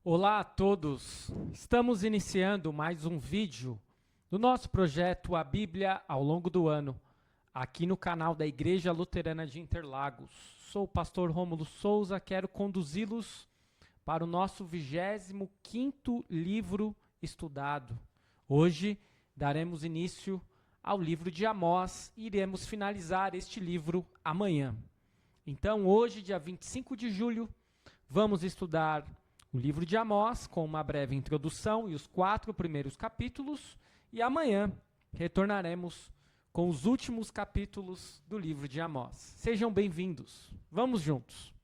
Olá a todos! Estamos iniciando mais um vídeo do nosso projeto A Bíblia ao longo do ano, aqui no canal da Igreja Luterana de Interlagos. Sou o pastor Rômulo Souza, quero conduzi-los para o nosso 25º livro estudado. Hoje daremos início ao livro de Amós e iremos finalizar este livro amanhã. Então, hoje, dia 25 de julho, vamos estudar o livro de Amós, com uma breve introdução e os 4 primeiros capítulos, e amanhã retornaremos com os últimos capítulos do livro de Amós. Sejam bem-vindos. Vamos juntos.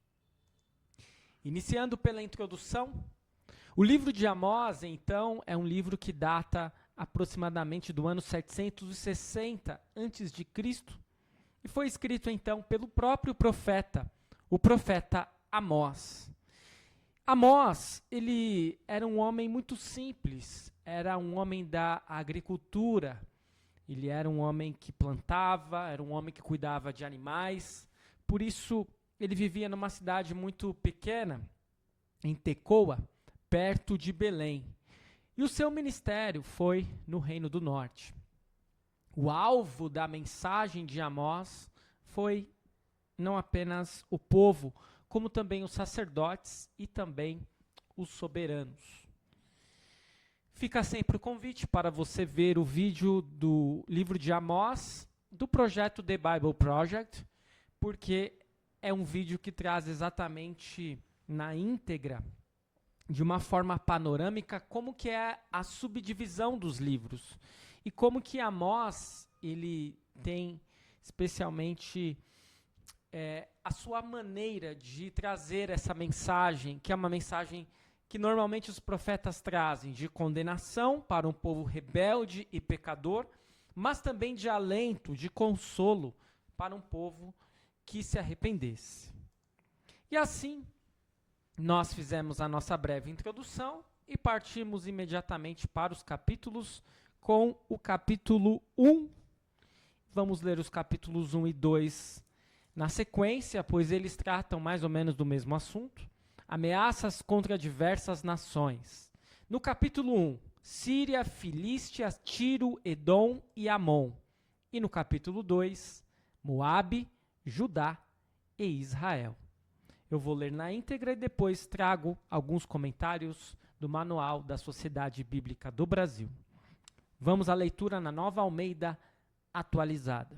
Iniciando pela introdução, o livro de Amós, então, é um livro que data aproximadamente do ano 760 a.C. e foi escrito, então, pelo próprio profeta, o profeta Amós. Amós, ele era um homem muito simples, era um homem da agricultura, ele era um homem que plantava, era um homem que cuidava de animais, por isso ele vivia numa cidade muito pequena, em Tecoa, perto de Belém. E o seu ministério foi no Reino do Norte. O alvo da mensagem de Amós foi não apenas o povo, como também os sacerdotes e também os soberanos. Fica sempre o convite para você ver o vídeo do livro de Amós, do projeto The Bible Project, porque é um vídeo que traz exatamente na íntegra, de uma forma panorâmica, como que é a subdivisão dos livros e como que Amós ele tem especialmente a sua maneira de trazer essa mensagem, que é uma mensagem que normalmente os profetas trazem, de condenação para um povo rebelde e pecador, mas também de alento, de consolo para um povo que se arrependesse. E assim, nós fizemos a nossa breve introdução e partimos imediatamente para os capítulos, com o capítulo 1. Vamos ler os capítulos 1 e 2 na sequência, pois eles tratam mais ou menos do mesmo assunto. Ameaças contra diversas nações. No capítulo 1, Síria, Filístia, Tiro, Edom e Amon. E no capítulo 2, Moabe, Judá e Israel. Eu vou ler na íntegra e depois trago alguns comentários do Manual da Sociedade Bíblica do Brasil. Vamos à leitura na Nova Almeida atualizada.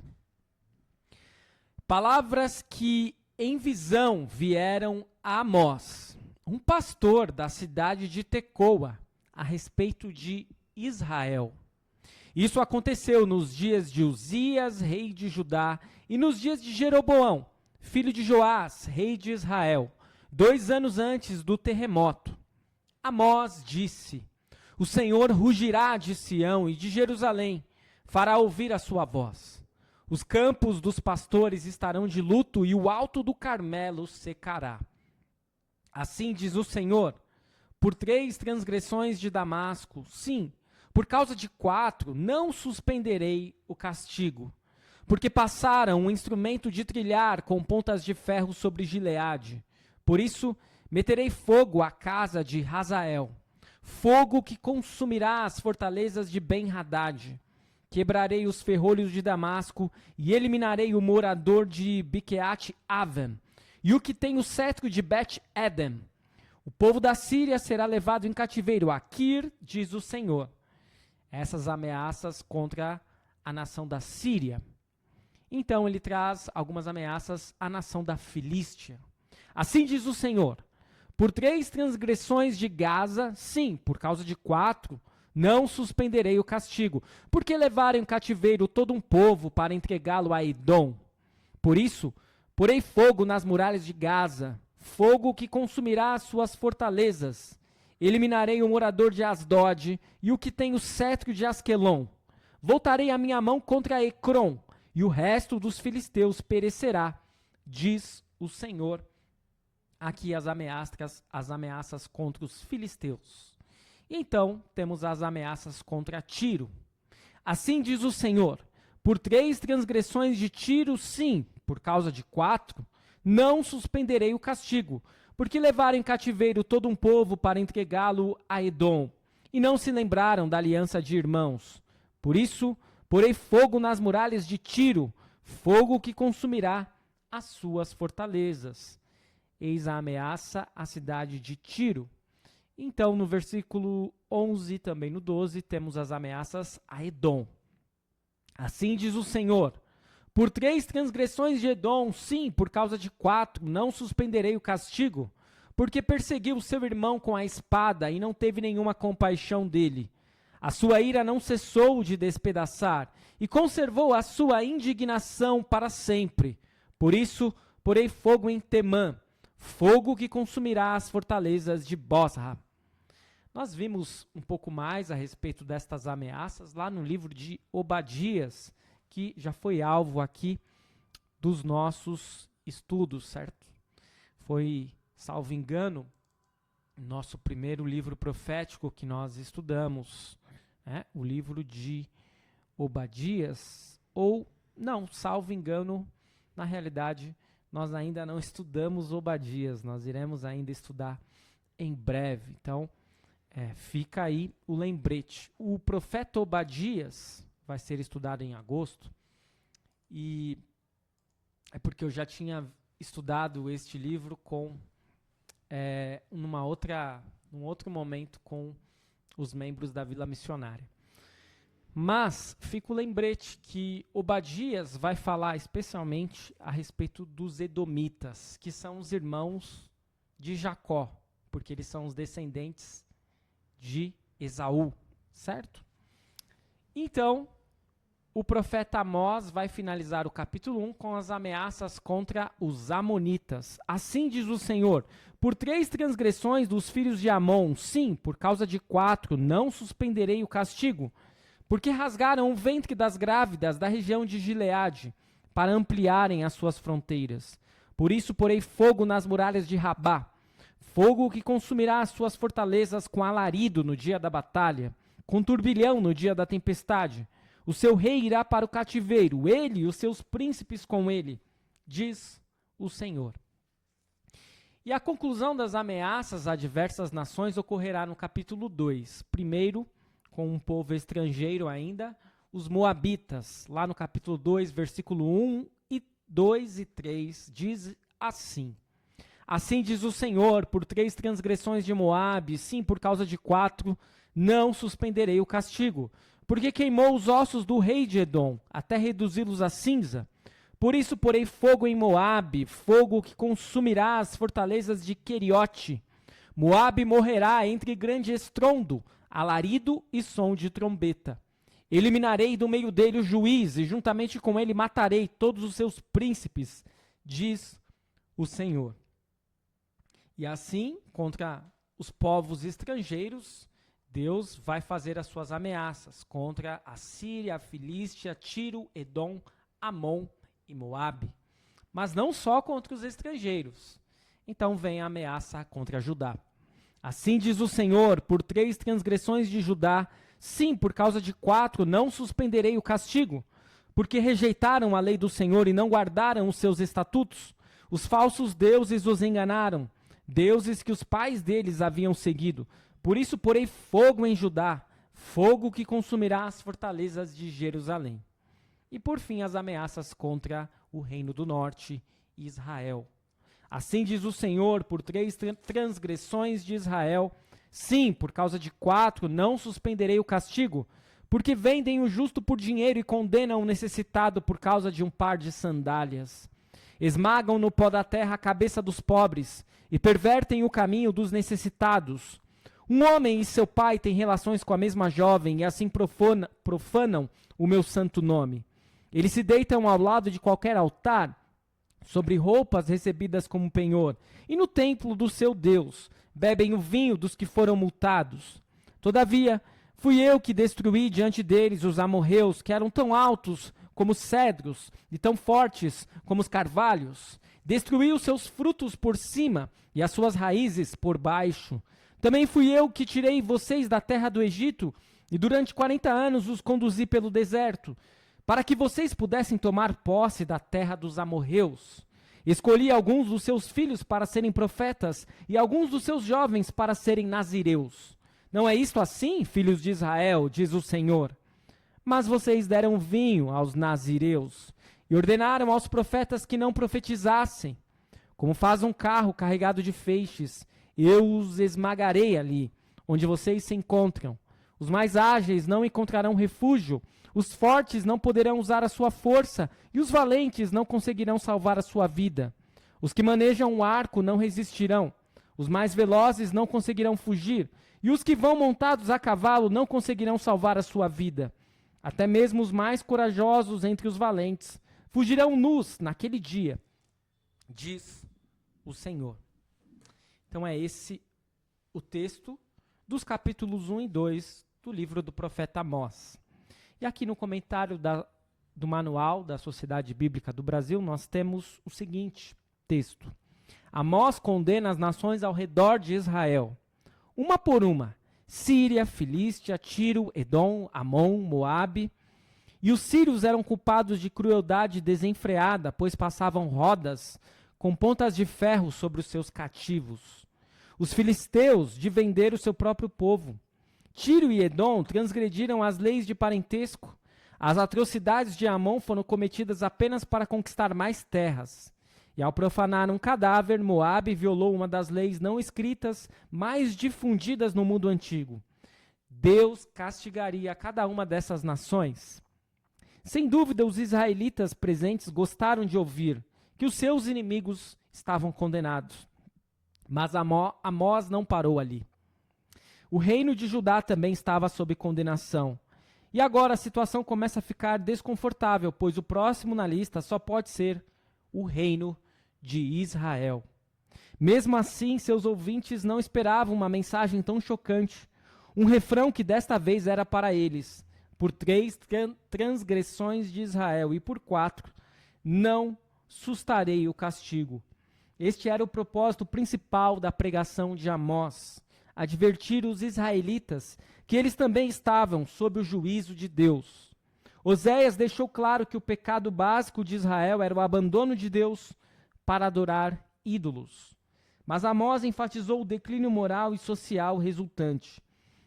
Palavras que em visão vieram a Amós, um pastor da cidade de Tecoa, a respeito de Israel. Isso aconteceu nos dias de Uzias, rei de Judá, e nos dias de Jeroboão, filho de Joás, rei de Israel, 2 anos antes do terremoto. Amós disse: O Senhor rugirá de Sião e de Jerusalém, fará ouvir a sua voz. Os campos dos pastores estarão de luto e o alto do Carmelo secará. Assim diz o Senhor: por 3 transgressões de Damasco, sim, por causa de 4, não suspenderei o castigo. Porque passaram um instrumento de trilhar com pontas de ferro sobre Gileade. Por isso, meterei fogo à casa de Hazael, fogo que consumirá as fortalezas de Ben-Hadad. Quebrarei os ferrolhos de Damasco e eliminarei o morador de Biqueate-Avem e o que tem o cetro de Bet-Edem. O povo da Síria será levado em cativeiro a Quir, diz o Senhor. Essas ameaças contra a nação da Síria. Então ele traz algumas ameaças à nação da Filístia. Assim diz o Senhor: por 3 transgressões de Gaza, sim, por causa de 4, não suspenderei o castigo, porque levaram em cativeiro todo um povo para entregá-lo a Edom. Por isso, porei fogo nas muralhas de Gaza, fogo que consumirá as suas fortalezas. Eliminarei o morador de Asdod e o que tem o cetro de Asquelon. Voltarei a minha mão contra Ecrom, e o resto dos filisteus perecerá, diz o Senhor. Aqui as ameaças contra os filisteus. Então, temos as ameaças contra Tiro. Assim diz o Senhor: por 3 transgressões de Tiro, sim, por causa de 4, não suspenderei o castigo, Porque levaram em cativeiro todo um povo para entregá-lo a Edom, e não se lembraram da aliança de irmãos. Por isso, porei fogo nas muralhas de Tiro, fogo que consumirá as suas fortalezas. Eis a ameaça à cidade de Tiro. Então, no versículo 11, também no 12, temos as ameaças a Edom. Assim diz o Senhor: por 3 transgressões de Edom, sim, por causa de 4, não suspenderei o castigo, porque perseguiu seu irmão com a espada e não teve nenhuma compaixão dele. A sua ira não cessou de despedaçar, e conservou a sua indignação para sempre. Por isso, porei fogo em Temã, fogo que consumirá as fortalezas de Bosra. Nós vimos um pouco mais a respeito destas ameaças lá no livro de Obadias, que já foi alvo aqui dos nossos estudos, certo? Foi, salvo engano, nosso primeiro livro profético que nós estudamos, né? O livro de Obadias, ou não, salvo engano, na realidade, nós ainda não estudamos Obadias, nós iremos ainda estudar em breve. Então, fica aí o lembrete. O profeta Obadias vai ser estudado em agosto, e é porque eu já tinha estudado este livro num outro momento com os membros da Vila Missionária. Mas fica o lembrete que Obadias vai falar especialmente a respeito dos edomitas, que são os irmãos de Jacó, porque eles são os descendentes de Esaú, certo? Então, o profeta Amós vai finalizar o capítulo 1 com as ameaças contra os amonitas. Assim diz o Senhor: por 3 transgressões dos filhos de Amon, sim, por causa de 4, não suspenderei o castigo, porque rasgaram o ventre das grávidas da região de Gileade, para ampliarem as suas fronteiras. Por isso porei fogo nas muralhas de Rabá, fogo que consumirá as suas fortalezas com alarido no dia da batalha, com turbilhão no dia da tempestade. O seu rei irá para o cativeiro, ele e os seus príncipes com ele, diz o Senhor. E a conclusão das ameaças a diversas nações ocorrerá no capítulo 2. Primeiro, com um povo estrangeiro ainda, os moabitas. Lá no capítulo 2, versículo 1, 2 e 3, diz assim: assim diz o Senhor, por 3 transgressões de Moabe, sim, por causa de 4, não suspenderei o castigo, porque queimou os ossos do rei de Edom, até reduzi-los a cinza. Por isso porei fogo em Moabe, fogo que consumirá as fortalezas de Queriote. Moabe morrerá entre grande estrondo, alarido e som de trombeta. Eliminarei do meio dele o juiz, e juntamente com ele matarei todos os seus príncipes, diz o Senhor. E assim, contra os povos estrangeiros, Deus vai fazer as suas ameaças contra a Síria, a Filístia, Tiro, Edom, Amon e Moabe. Mas não só contra os estrangeiros. Então vem a ameaça contra Judá. Assim diz o Senhor, por 3 transgressões de Judá, sim, por causa de 4, não suspenderei o castigo, porque rejeitaram a lei do Senhor e não guardaram os seus estatutos. Os falsos deuses os enganaram, deuses que os pais deles haviam seguido. Por isso porei fogo em Judá, fogo que consumirá as fortalezas de Jerusalém. E por fim as ameaças contra o reino do norte, Israel. Assim diz o Senhor, por 3 transgressões de Israel, sim, por causa de 4, não suspenderei o castigo, porque vendem o justo por dinheiro e condenam o necessitado por causa de um par de sandálias. Esmagam no pó da terra a cabeça dos pobres e pervertem o caminho dos necessitados. Um homem e seu pai têm relações com a mesma jovem e assim profanam o meu santo nome. Eles se deitam ao lado de qualquer altar, sobre roupas recebidas como penhor, e no templo do seu Deus bebem o vinho dos que foram multados. Todavia, fui eu que destruí diante deles os amorreus, que eram tão altos como os cedros e tão fortes como os carvalhos. Destruí os seus frutos por cima e as suas raízes por baixo. Também fui eu que tirei vocês da terra do Egito e durante 40 anos os conduzi pelo deserto, para que vocês pudessem tomar posse da terra dos amorreus. Escolhi alguns dos seus filhos para serem profetas e alguns dos seus jovens para serem nazireus. Não é isto assim, filhos de Israel, diz o Senhor? Mas vocês deram vinho aos nazireus e ordenaram aos profetas que não profetizassem. Como faz um carro carregado de feixes, eu os esmagarei ali, onde vocês se encontram. Os mais ágeis não encontrarão refúgio, os fortes não poderão usar a sua força, e os valentes não conseguirão salvar a sua vida. Os que manejam o arco não resistirão, os mais velozes não conseguirão fugir, e os que vão montados a cavalo não conseguirão salvar a sua vida. Até mesmo os mais corajosos entre os valentes fugirão nus naquele dia, diz o Senhor. Então é esse o texto dos capítulos 1 e 2 do livro do profeta Amós. E aqui no comentário do Manual da Sociedade Bíblica do Brasil, nós temos o seguinte texto. Amós condena as nações ao redor de Israel, uma por uma, Síria, Filístia, Tiro, Edom, Amon, Moabe. E os sírios eram culpados de crueldade desenfreada, pois passavam rodas com pontas de ferro sobre os seus cativos. Os filisteus de vender o seu próprio povo. Tiro e Edom transgrediram as leis de parentesco. As atrocidades de Amon foram cometidas apenas para conquistar mais terras. E ao profanar um cadáver, Moabe violou uma das leis não escritas mais difundidas no mundo antigo. Deus castigaria cada uma dessas nações. Sem dúvida, os israelitas presentes gostaram de ouvir que os seus inimigos estavam condenados. Mas Amós não parou ali. O reino de Judá também estava sob condenação. E agora a situação começa a ficar desconfortável, pois o próximo na lista só pode ser o reino de Israel. Mesmo assim, seus ouvintes não esperavam uma mensagem tão chocante. Um refrão que desta vez era para eles: por 3 transgressões de Israel e por 4, não sustarei o castigo. Este era o propósito principal da pregação de Amós: advertir os israelitas que eles também estavam sob o juízo de Deus. Oséias deixou claro que o pecado básico de Israel era o abandono de Deus para adorar ídolos. Mas Amós enfatizou o declínio moral e social resultante.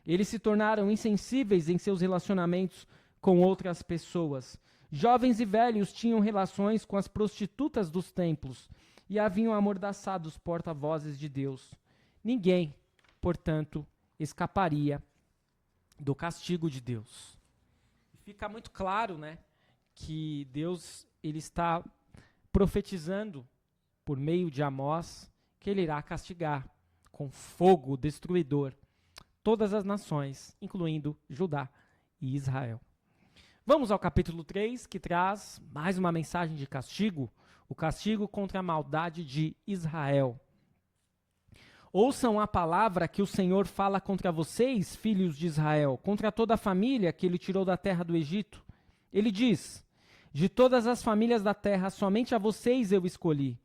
Eles se tornaram insensíveis em seus relacionamentos com outras pessoas. Jovens e velhos tinham relações com as prostitutas dos templos e haviam amordaçado os porta-vozes de Deus. Ninguém, portanto, escaparia do castigo de Deus. Fica muito claro, né, que Deus ele está profetizando por meio de Amós que ele irá castigar com fogo destruidor todas as nações, incluindo Judá e Israel. Vamos ao capítulo 3, que traz mais uma mensagem de castigo, o castigo contra a maldade de Israel. Ouçam a palavra que o Senhor fala contra vocês, filhos de Israel, contra toda a família que ele tirou da terra do Egito. Ele diz: de todas as famílias da terra, somente a vocês eu escolhi.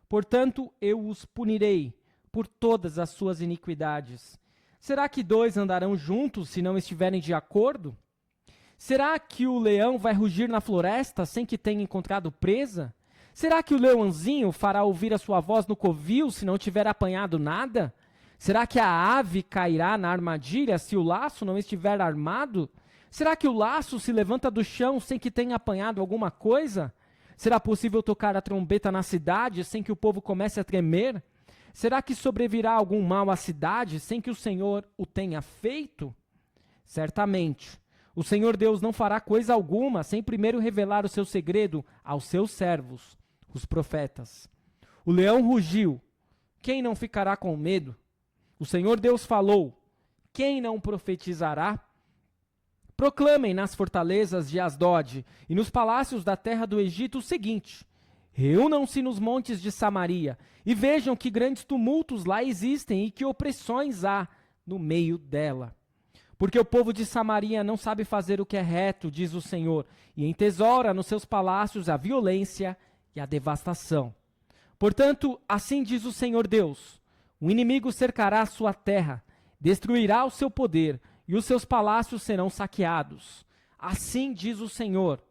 Portanto, eu os punirei por todas as suas iniquidades. Será que 2 andarão juntos se não estiverem de acordo? Será que o leão vai rugir na floresta sem que tenha encontrado presa? Será que o leãozinho fará ouvir a sua voz no covil se não tiver apanhado nada? Será que a ave cairá na armadilha se o laço não estiver armado? Será que o laço se levanta do chão sem que tenha apanhado alguma coisa? Será possível tocar a trombeta na cidade sem que o povo comece a tremer? Será que sobrevirá algum mal à cidade sem que o Senhor o tenha feito? Certamente, o Senhor Deus não fará coisa alguma sem primeiro revelar o seu segredo aos seus servos, os profetas. O leão rugiu, quem não ficará com medo? O Senhor Deus falou, quem não profetizará? Proclamem nas fortalezas de Asdod e nos palácios da terra do Egito o seguinte: reúnam-se nos montes de Samaria e vejam que grandes tumultos lá existem e que opressões há no meio dela. Porque o povo de Samaria não sabe fazer o que é reto, diz o Senhor, e entesoura nos seus palácios a violência e a devastação. Portanto, assim diz o Senhor Deus: o inimigo cercará a sua terra, destruirá o seu poder, e os seus palácios serão saqueados. Assim diz o Senhor: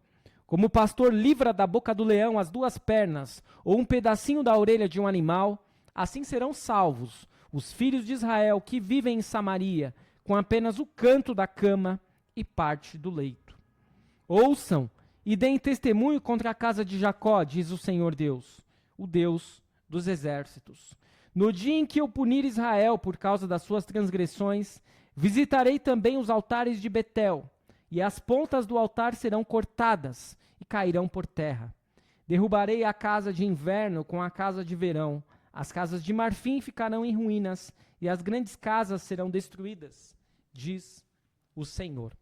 Como o pastor livra da boca do leão as duas pernas, ou um pedacinho da orelha de um animal, assim serão salvos os filhos de Israel que vivem em Samaria, com apenas o canto da cama e parte do leito. Ouçam e deem testemunho contra a casa de Jacó, diz o Senhor Deus, o Deus dos exércitos. No dia em que eu punir Israel por causa das suas transgressões, visitarei também os altares de Betel, e as pontas do altar serão cortadas e cairão por terra. Derrubarei a casa de inverno com a casa de verão, as casas de marfim ficarão em ruínas, e as grandes casas serão destruídas, diz o Senhor.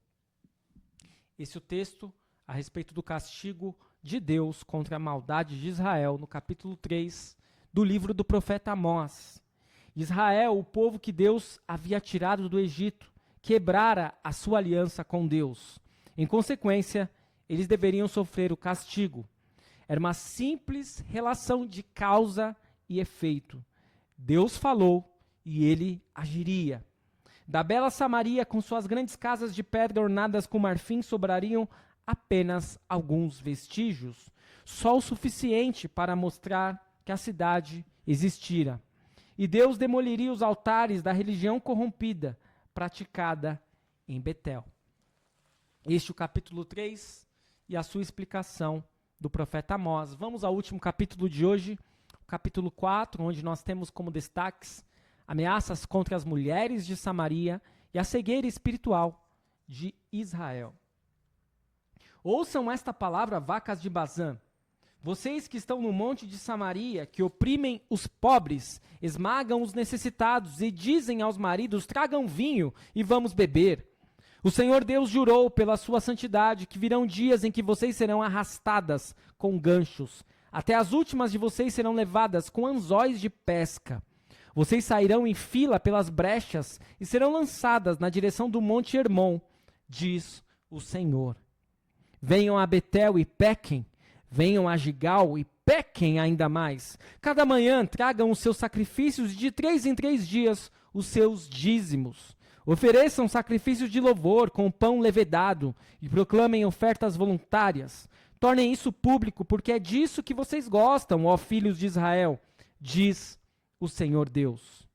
Esse é o texto a respeito do castigo de Deus contra a maldade de Israel, no capítulo 3 do livro do profeta Amós. Israel, o povo que Deus havia tirado do Egito, quebrara a sua aliança com Deus. Em consequência, eles deveriam sofrer o castigo. Era uma simples relação de causa e efeito. Deus falou e ele agiria. Da bela Samaria, com suas grandes casas de pedra ornadas com marfim, sobrariam apenas alguns vestígios, só o suficiente para mostrar que a cidade existira. E Deus demoliria os altares da religião corrompida, praticada em Betel. Este é o capítulo 3 e a sua explicação do profeta Amós. Vamos ao último capítulo de hoje, o capítulo 4, onde nós temos como destaques ameaças contra as mulheres de Samaria e a cegueira espiritual de Israel. Ouçam esta palavra, vacas de Bazã. Vocês que estão no monte de Samaria, que oprimem os pobres, esmagam os necessitados e dizem aos maridos, tragam vinho e vamos beber. O Senhor Deus jurou pela sua santidade que virão dias em que vocês serão arrastadas com ganchos. Até as últimas de vocês serão levadas com anzóis de pesca. Vocês sairão em fila pelas brechas e serão lançadas na direção do monte Hermon, diz o Senhor. Venham a Betel e pequem. Venham a Gigal e pequem ainda mais. Cada manhã tragam os seus sacrifícios e de 3 em 3 dias os seus dízimos. Ofereçam sacrifícios de louvor com pão levedado e proclamem ofertas voluntárias. Tornem isso público, porque é disso que vocês gostam, ó filhos de Israel, diz o Senhor Deus.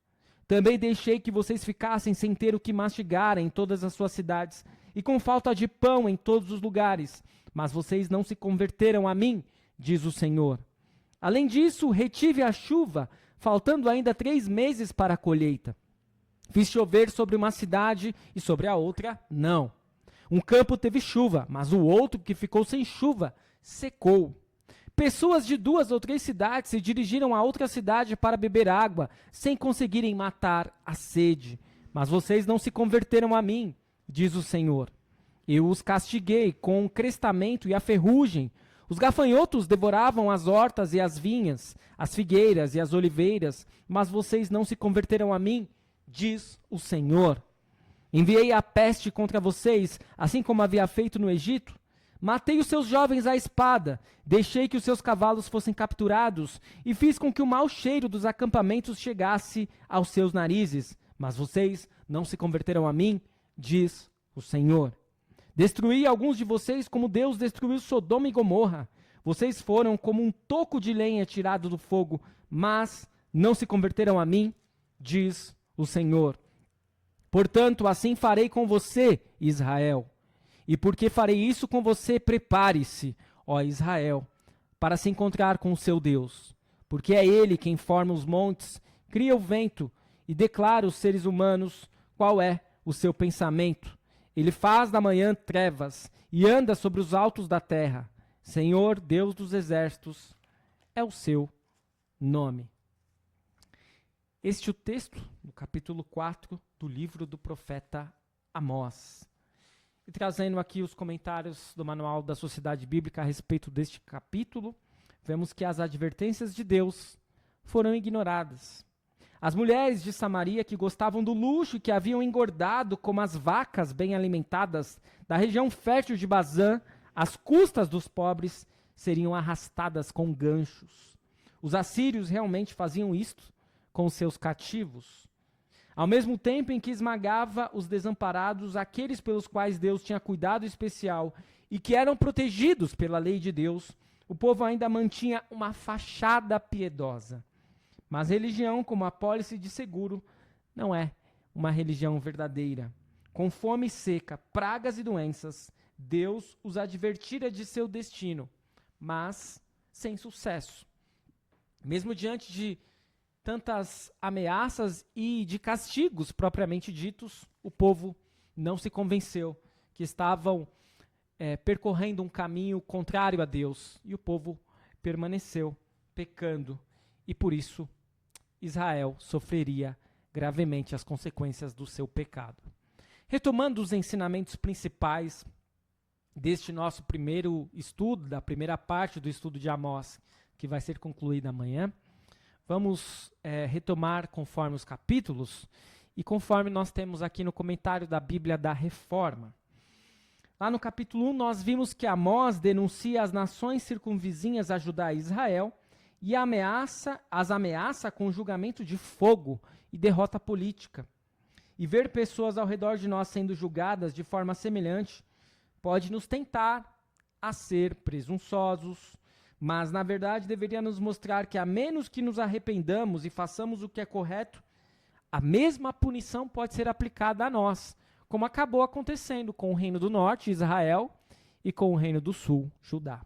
Também deixei que vocês ficassem sem ter o que mastigar em todas as suas cidades e com falta de pão em todos os lugares. Mas vocês não se converteram a mim, diz o Senhor. Além disso, retive a chuva, faltando ainda 3 meses para a colheita. Fiz chover sobre uma cidade e sobre a outra, não. Um campo teve chuva, mas o outro que ficou sem chuva secou. Pessoas de 2 ou 3 cidades se dirigiram a outra cidade para beber água, sem conseguirem matar a sede. Mas vocês não se converteram a mim, diz o Senhor. Eu os castiguei com o crestamento e a ferrugem. Os gafanhotos devoravam as hortas e as vinhas, as figueiras e as oliveiras, mas vocês não se converteram a mim, diz o Senhor. Enviei a peste contra vocês, assim como havia feito no Egito. Matei os seus jovens à espada, deixei que os seus cavalos fossem capturados e fiz com que o mau cheiro dos acampamentos chegasse aos seus narizes. Mas vocês não se converteram a mim, diz o Senhor. Destruí alguns de vocês como Deus destruiu Sodoma e Gomorra. Vocês foram como um toco de lenha tirado do fogo, mas não se converteram a mim, diz o Senhor. Portanto, assim farei com você, Israel. E porque farei isso com você, prepare-se, ó Israel, para se encontrar com o seu Deus. Porque é Ele quem forma os montes, cria o vento e declara aos seres humanos qual é o seu pensamento. Ele faz da manhã trevas e anda sobre os altos da terra. Senhor, Deus dos exércitos, é o seu nome. Este é o texto do capítulo 4 do livro do profeta Amós. E trazendo aqui os comentários do Manual da Sociedade Bíblica a respeito deste capítulo, vemos que as advertências de Deus foram ignoradas. As mulheres de Samaria que gostavam do luxo e que haviam engordado como as vacas bem alimentadas da região fértil de Bazã, às custas dos pobres, seriam arrastadas com ganchos. Os assírios realmente faziam isto com seus cativos. Ao mesmo tempo em que esmagava os desamparados, aqueles pelos quais Deus tinha cuidado especial e que eram protegidos pela lei de Deus, o povo ainda mantinha uma fachada piedosa. Mas religião, como apólice de seguro, não é uma religião verdadeira. Com fome seca, pragas e doenças, Deus os advertira de seu destino, mas sem sucesso. Mesmo diante de tantas ameaças e de castigos propriamente ditos, o povo não se convenceu que estavam percorrendo um caminho contrário a Deus, e o povo permaneceu pecando, e por isso Israel sofreria gravemente as consequências do seu pecado. Retomando os ensinamentos principais deste nosso primeiro estudo, da primeira parte do estudo de Amós, que vai ser concluída amanhã, vamos retomar conforme os capítulos e conforme nós temos aqui no comentário da Bíblia da Reforma. Lá no capítulo 1, nós vimos que Amós denuncia as nações circunvizinhas a Judá e Israel e as ameaça com julgamento de fogo e derrota política. E ver pessoas ao redor de nós sendo julgadas de forma semelhante pode nos tentar a ser presunçosos, mas na verdade deveria nos mostrar que a menos que nos arrependamos e façamos o que é correto, a mesma punição pode ser aplicada a nós, como acabou acontecendo com o Reino do Norte, Israel, e com o Reino do Sul, Judá.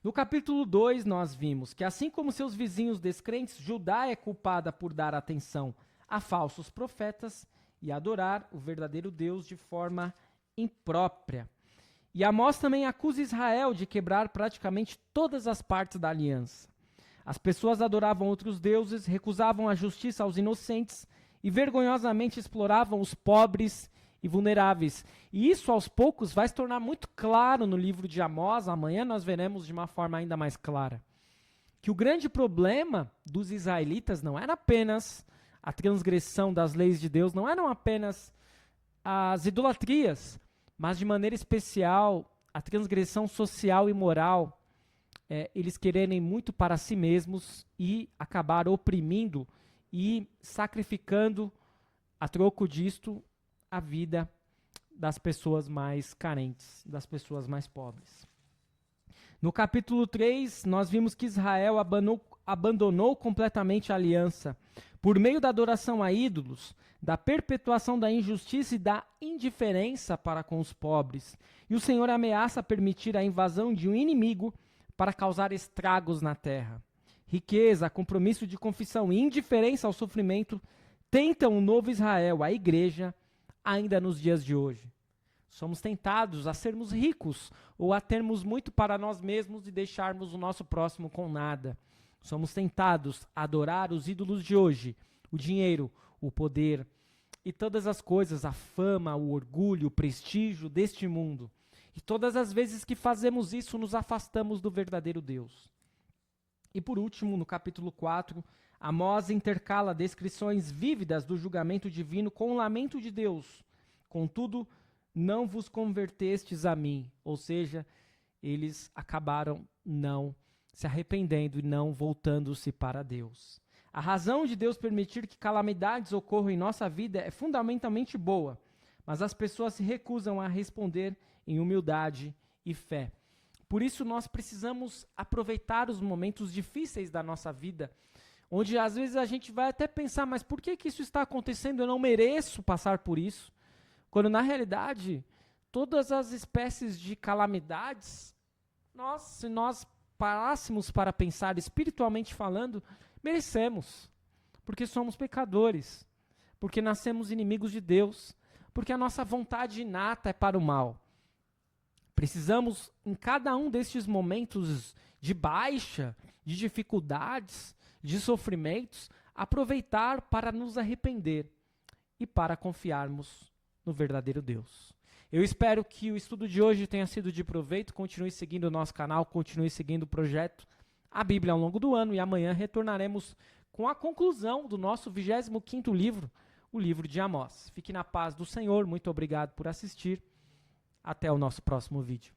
No capítulo 2, nós vimos que, assim como seus vizinhos descrentes, Judá é culpada por dar atenção a falsos profetas e adorar o verdadeiro Deus de forma imprópria. E Amós também acusa Israel de quebrar praticamente todas as partes da aliança. As pessoas adoravam outros deuses, recusavam a justiça aos inocentes e vergonhosamente exploravam os pobres e vulneráveis. E isso, aos poucos, vai se tornar muito claro no livro de Amós. Amanhã nós veremos de uma forma ainda mais clara que o grande problema dos israelitas não era apenas a transgressão das leis de Deus, não eram apenas as idolatrias, mas de maneira especial a transgressão social e moral. Eles quererem muito para si mesmos e acabar oprimindo e sacrificando, a troco disto, a vida das pessoas mais carentes, das pessoas mais pobres. No capítulo 3, nós vimos que Israel abandonou completamente a aliança por meio da adoração a ídolos, da perpetuação da injustiça e da indiferença para com os pobres. E o Senhor ameaça permitir a invasão de um inimigo para causar estragos na terra. Riqueza, compromisso de confissão e indiferença ao sofrimento tentam o novo Israel, a igreja, ainda nos dias de hoje. Somos tentados a sermos ricos ou a termos muito para nós mesmos e deixarmos o nosso próximo com nada. Somos tentados a adorar os ídolos de hoje, o dinheiro, o poder e todas as coisas, a fama, o orgulho, o prestígio deste mundo. E todas as vezes que fazemos isso, nos afastamos do verdadeiro Deus. E por último, no capítulo 4, Amós intercala descrições vívidas do julgamento divino com o lamento de Deus. Contudo, não vos convertestes a mim. Ou seja, eles acabaram não se arrependendo e não voltando-se para Deus. A razão de Deus permitir que calamidades ocorram em nossa vida é fundamentalmente boa, mas as pessoas se recusam a responder em humildade e fé. Por isso, nós precisamos aproveitar os momentos difíceis da nossa vida, onde às vezes a gente vai até pensar, mas por que isso está acontecendo? Eu não mereço passar por isso. Quando, na realidade, todas as espécies de calamidades, se nós parássemos para pensar espiritualmente falando, merecemos. Porque somos pecadores, porque nascemos inimigos de Deus, porque a nossa vontade inata é para o mal. Precisamos, em cada um destes momentos de baixa, de dificuldades, de sofrimentos, aproveitar para nos arrepender e para confiarmos no verdadeiro Deus. Eu espero que o estudo de hoje tenha sido de proveito. Continue seguindo o nosso canal, continue seguindo o projeto A Bíblia ao longo do ano, e amanhã retornaremos com a conclusão do nosso 25º livro, o livro de Amós. Fique na paz do Senhor, muito obrigado por assistir. Até o nosso próximo vídeo.